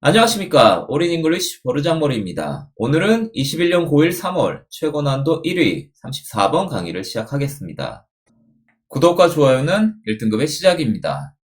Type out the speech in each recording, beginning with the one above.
안녕하십니까. 올인 잉글리시 버르장머리입니다. 오늘은 21년 고1 3월 최고난도 1위 34번 강의를 시작하겠습니다. 구독과 좋아요는 1등급의 시작입니다.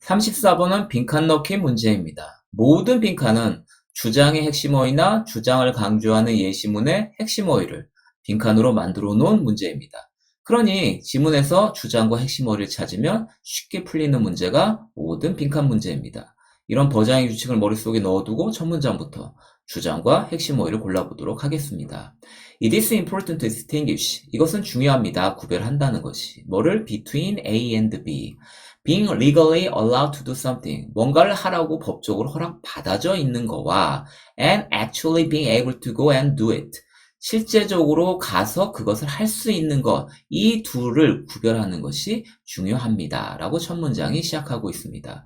34번은 빈칸 넣기 문제입니다. 모든 빈칸은 주장의 핵심어휘나 주장을 강조하는 예시문의 핵심어휘를 빈칸으로 만들어 놓은 문제입니다. 그러니 지문에서 주장과 핵심어휘를 찾으면 쉽게 풀리는 문제가 모든 빈칸 문제입니다. 이런 버장의 규칙을 머릿속에 넣어두고 첫 문장부터 주장과 핵심어휘를 골라보도록 하겠습니다. It is important to distinguish. 이것은 중요합니다. 구별한다는 것이. 뭐를? Between A and B. Being legally allowed to do something. 뭔가를 하라고 법적으로 허락받아져 있는 거와 and actually being able to go and do it. 실제적으로 가서 그것을 할 수 있는 것. 이 둘을 구별하는 것이 중요합니다. 라고 첫 문장이 시작하고 있습니다.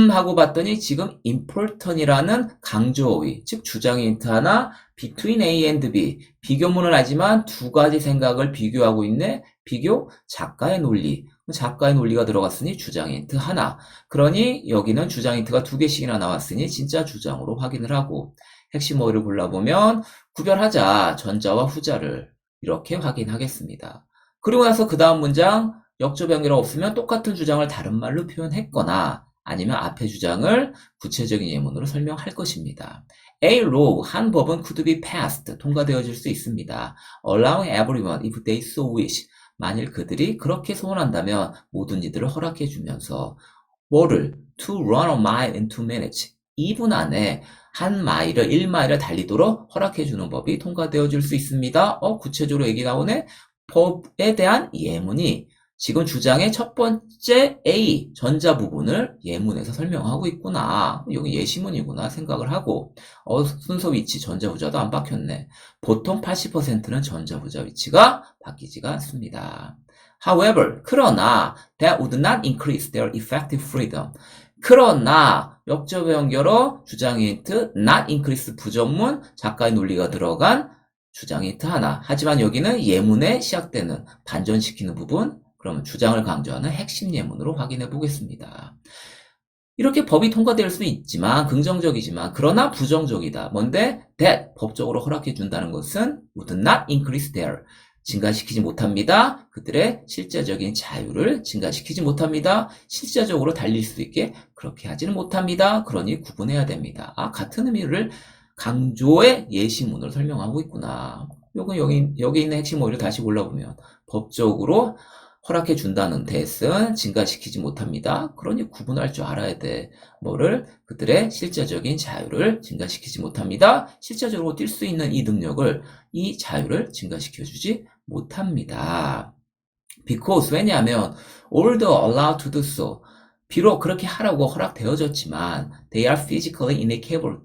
하고 봤더니 지금 important이라는 강조어휘, 즉 주장의 힌트 하나, between A and B, 비교문을 하지만 두 가지 생각을 비교하고 있네. 비교, 작가의 논리. 작가의 논리가 들어갔으니 주장의 힌트 하나. 그러니 여기는 주장 힌트가 두 개씩이나 나왔으니 진짜 주장으로 확인을 하고 핵심어휘를 골라보면 구별하자, 전자와 후자를 이렇게 확인하겠습니다. 그리고 나서 그 다음 문장, 역접 연결이 없으면 똑같은 주장을 다른 말로 표현했거나 아니면 앞의 주장을 구체적인 예문으로 설명할 것입니다. A law, 한 법은 could be passed, 통과되어질 수 있습니다. Allowing everyone, if they so wish, 만일 그들이 그렇게 소원한다면 모든 이들을 허락해주면서 뭐를? To run a mile in 2 minutes, 2분 안에 한 마일을 1마일을 달리도록 허락해주는 법이 통과되어질 수 있습니다. 구체적으로 얘기 나오네? 법에 대한 예문이 지금 주장의 첫 번째 A, 전자 부분을 예문에서 설명하고 있구나. 여기 예시문이구나 생각을 하고 순서 위치 전자 후자도 안 바뀌었네. 보통 80%는 전자 후자 위치가 바뀌지가 않습니다. However, 그러나 that would not increase their effective freedom. 그러나 역접 연결어 주장의 힌트 not increase 부정문 작가의 논리가 들어간 주장의 힌트 하나. 하지만 여기는 예문에 시작되는 반전시키는 부분, 그러면 주장을 강조하는 핵심 예문으로 확인해 보겠습니다. 이렇게 법이 통과될 수 있지만 긍정적이지만 그러나 부정적이다. 뭔데? that 법적으로 허락해 준다는 것은 would not increase their 증가시키지 못합니다. 그들의 실제적인 자유를 증가시키지 못합니다. 실제적으로 달릴 수 있게 그렇게 하지는 못합니다. 그러니 구분해야 됩니다. 같은 의미를 강조의 예시문으로 설명하고 있구나. 요건 여기 있는 핵심 어휘를 다시 골라보면 법적으로 허락해 준다는 대은 증가시키지 못합니다. 그러니 구분할 줄 알아야 돼. 뭐를? 그들의 실제적인 자유를 증가시키지 못합니다. 실제적으로 뛸 수 있는 이 능력을, 이 자유를 증가시켜주지 못합니다. Because, 왜냐하면 all the allowed to do so, 비록 그렇게 하라고 허락되어졌지만 they are physically incapable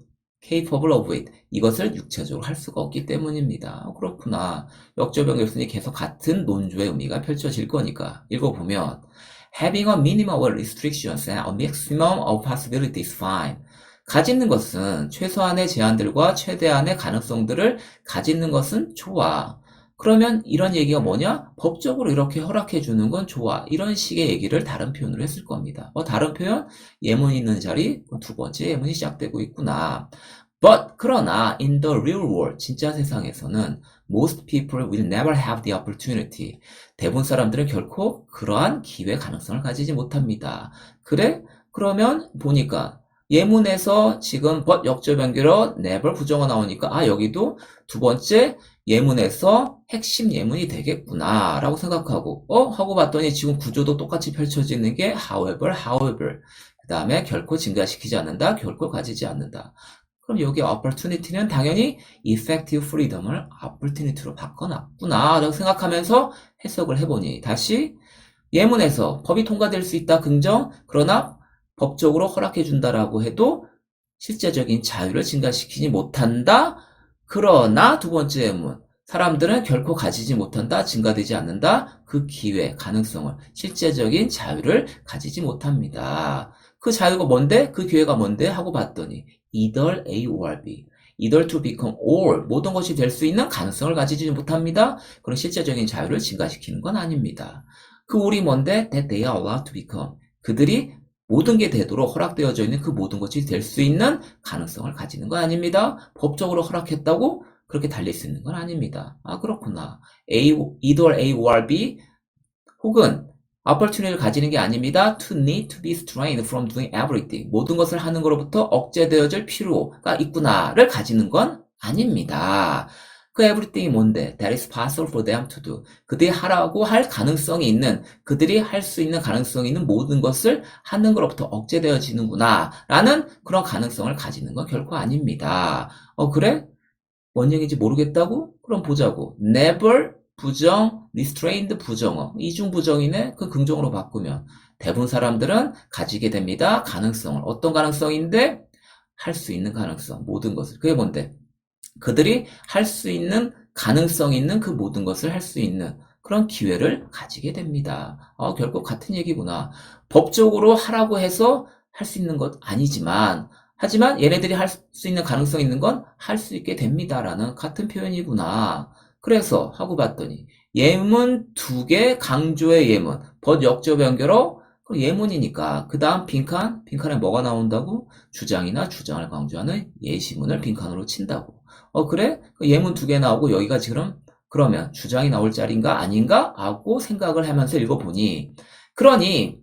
of it. 이것을 육체적으로 할 수가 없기 때문입니다. 그렇구나. 역접 연결순이 계속 같은 논조의 의미가 펼쳐질 거니까 읽어보면 having a minimum of restrictions and a maximum of possibilities is fine. 가지는 것은 최소한의 제한들과 최대한의 가능성들을 가지는 것은 좋아. 그러면 이런 얘기가 뭐냐? 법적으로 이렇게 허락해 주는 건 좋아. 이런 식의 얘기를 다른 표현으로 했을 겁니다. 다른 표현? 예문 있는 자리 두 번째 예문이 시작되고 있구나. But 그러나 in the real world, 진짜 세상에서는 most people will never have the opportunity. 대부분 사람들은 결코 그러한 기회 가능성을 가지지 못합니다. 그래? 그러면 보니까 예문에서 지금 but 역접 연결어 never 부정어 나오니까 여기도 두 번째 예문에서 핵심 예문이 되겠구나 라고 생각하고 하고 봤더니 지금 구조도 똑같이 펼쳐지는 게 however 그 다음에 결코 증가시키지 않는다, 결코 가지지 않는다. 그럼 여기 opportunity는 당연히 effective freedom을 opportunity로 바꿔놨구나 라고 생각하면서 해석을 해보니 다시 예문에서 법이 통과될 수 있다 긍정, 그러나 법적으로 허락해준다라고 해도 실제적인 자유를 증가시키지 못한다. 그러나 두 번째 예문, 사람들은 결코 가지지 못한다, 증가되지 않는다. 그 기회, 가능성을, 실제적인 자유를 가지지 못합니다. 그 자유가 뭔데? 그 기회가 뭔데? 하고 봤더니 either A or B, either to become or, 모든 것이 될 수 있는 가능성을 가지지 못합니다. 그런 실제적인 자유를 증가시키는 건 아닙니다. 그 올이 뭔데? that they are allowed to become, 그들이 모든 게 되도록 허락되어져 있는 그 모든 것이 될 수 있는 가능성을 가지는 거 아닙니다. 법적으로 허락했다고 그렇게 달릴 수 있는 건 아닙니다. 아, 그렇구나. either A or B 혹은 opportunity를 가지는 게 아닙니다. to need to be restrained from doing everything. 모든 것을 하는 것로부터 억제되어질 필요가 있구나를 가지는 건 아닙니다. 그 everything이 뭔데? That is possible for them to do. 그들이 하라고 할 가능성이 있는, 그들이 할 수 있는 가능성이 있는 모든 것을 하는 것로부터 억제되어지는구나 라는 그런 가능성을 가지는 건 결코 아닙니다. 그래? 뭔 얘기인지 모르겠다고? 그럼 보자고. never 부정, restrained 부정어. 이중부정이네? 그 긍정으로 바꾸면 대부분 사람들은 가지게 됩니다. 가능성을. 어떤 가능성인데? 할 수 있는 가능성. 모든 것을. 그게 뭔데? 그들이 할 수 있는 가능성 있는 그 모든 것을 할 수 있는 그런 기회를 가지게 됩니다. 결국 같은 얘기구나. 법적으로 하라고 해서 할 수 있는 것 아니지만 하지만 얘네들이 할 수 있는 가능성 있는 건 할 수 있게 됩니다라는 같은 표현이구나. 그래서 하고 봤더니 예문 2개 강조의 예문 벗 역조 변결어 예문이니까 그 다음 빈칸에 뭐가 나온다고? 주장이나 주장을 강조하는 예시문을 빈칸으로 친다고. 그래? 예문 2개 나오고 여기가 지금 그러면 주장이 나올 자리인가 아닌가? 하고 생각을 하면서 읽어보니 그러니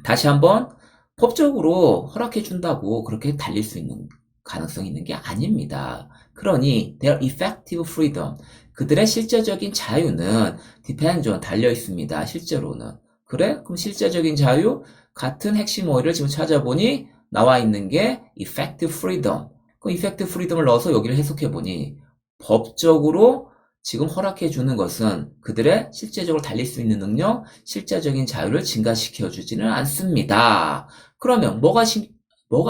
다시 한번 법적으로 허락해준다고 그렇게 달릴 수 있는 가능성이 있는 게 아닙니다. 그러니 their effective freedom 그들의 실제적인 자유는 depends on 달려 있습니다. 실제로는. 그래? 그럼 실제적인 자유 같은 핵심 어휘를 지금 찾아보니 나와 있는 게 effective freedom. 그 effective freedom을 넣어서 여기를 해석해 보니 법적으로 지금 허락해 주는 것은 그들의 실제적으로 달릴 수 있는 능력, 실제적인 자유를 증가시켜 주지는 않습니다. 그러면 뭐가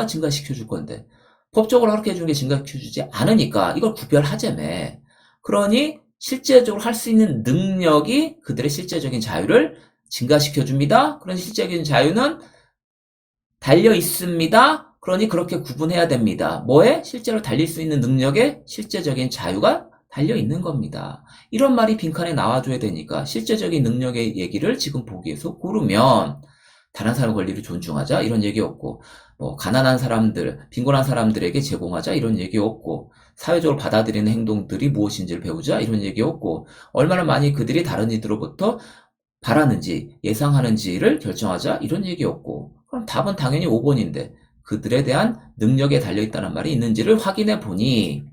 증가시켜 줄 건데? 법적으로 허락해 주는 게 증가시켜 주지 않으니까 이걸 구별하자며. 그러니 실제적으로 할 수 있는 능력이 그들의 실제적인 자유를 증가시켜 줍니다. 그런 실제적인 자유는 달려 있습니다. 그러니 그렇게 구분해야 됩니다. 뭐에? 실제로 달릴 수 있는 능력에 실제적인 자유가 달려 있는 겁니다. 이런 말이 빈칸에 나와줘야 되니까 실제적인 능력의 얘기를 지금 보기에서 고르면 다른 사람 권리를 존중하자 이런 얘기 없고 가난한 사람들, 빈곤한 사람들에게 제공하자 이런 얘기 없고 사회적으로 받아들이는 행동들이 무엇인지를 배우자 이런 얘기 없고 얼마나 많이 그들이 다른 이들로부터 바라는지 예상하는지를 결정하자 이런 얘기 없고 그럼 답은 당연히 5번인데 그들에 대한 능력에 달려있다는 말이 있는지를 확인해 보니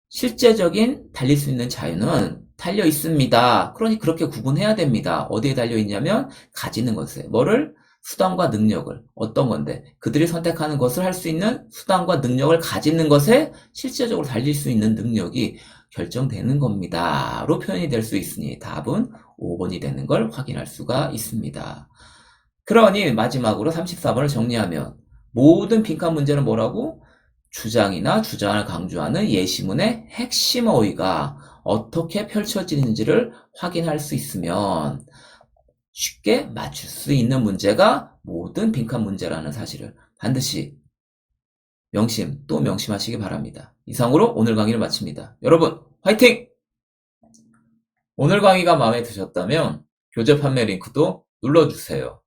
실제적인 달릴 수 있는 자유는 달려 있습니다. 그러니 그렇게 구분해야 됩니다. 어디에 달려 있냐면 가지는 것에 뭐를? 수단과 능력을. 어떤 건데? 그들이 선택하는 것을 할 수 있는 수단과 능력을 가지는 것에 실제적으로 달릴 수 있는 능력이 결정되는 겁니다. 로 표현이 될 수 있으니 답은 5번이 되는 걸 확인할 수가 있습니다. 그러니 마지막으로 34번을 정리하면 모든 빈칸 문제는 뭐라고? 주장이나 주장을 강조하는 예시문의 핵심 어휘가 어떻게 펼쳐지는지를 확인할 수 있으면 쉽게 맞출 수 있는 문제가 모든 빈칸 문제라는 사실을 반드시 또 명심하시기 바랍니다. 이상으로 오늘 강의를 마칩니다. 여러분 화이팅! 오늘 강의가 마음에 드셨다면 교재 판매 링크도 눌러주세요.